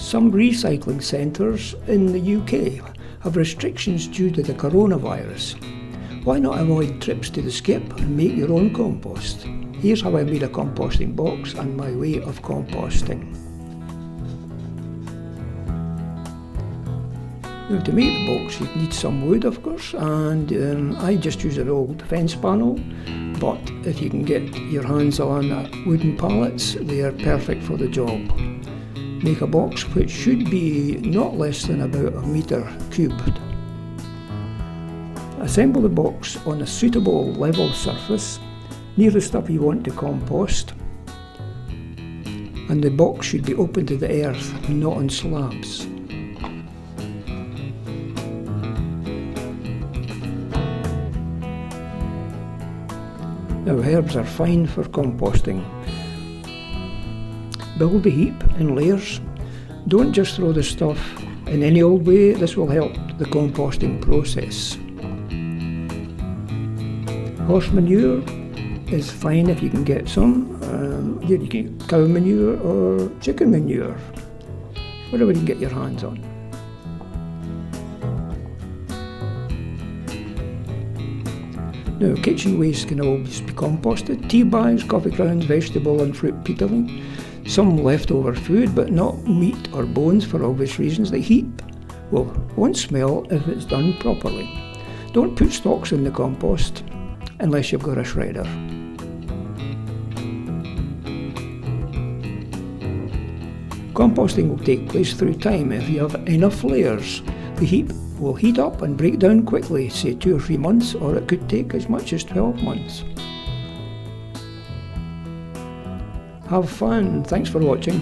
Some recycling centres in the UK have restrictions due to the coronavirus. Why not avoid trips to the skip and make your own compost? Here's how I made a composting box and my way of composting. Now, to make the box you need some wood, of course, and I just use an old fence panel, but if you can get your hands on wooden pallets, they are perfect for the job. Make a box which should be not less than about 1 metre cubed. Assemble the box on a suitable level surface near the stuff you want to compost, and the box should be open to the earth, not on slabs. Now, herbs are fine for composting. Build the heap in layers. Don't just throw the stuff in any old way, this will help the composting process. Horse manure is fine if you can get some. You can get cow manure or chicken manure, whatever you can get your hands on. Now, kitchen waste can always be composted. Tea bags, coffee grounds, vegetable and fruit peeling. Some leftover food, but not meat or bones for obvious reasons. The heap won't smell if it's done properly. Don't put stalks in the compost unless you've got a shredder. Composting will take place through time. If you have enough layers, the heap will heat up and break down quickly, say 2 or 3 months, or it could take as much as 12 months. Have fun. Thanks for watching.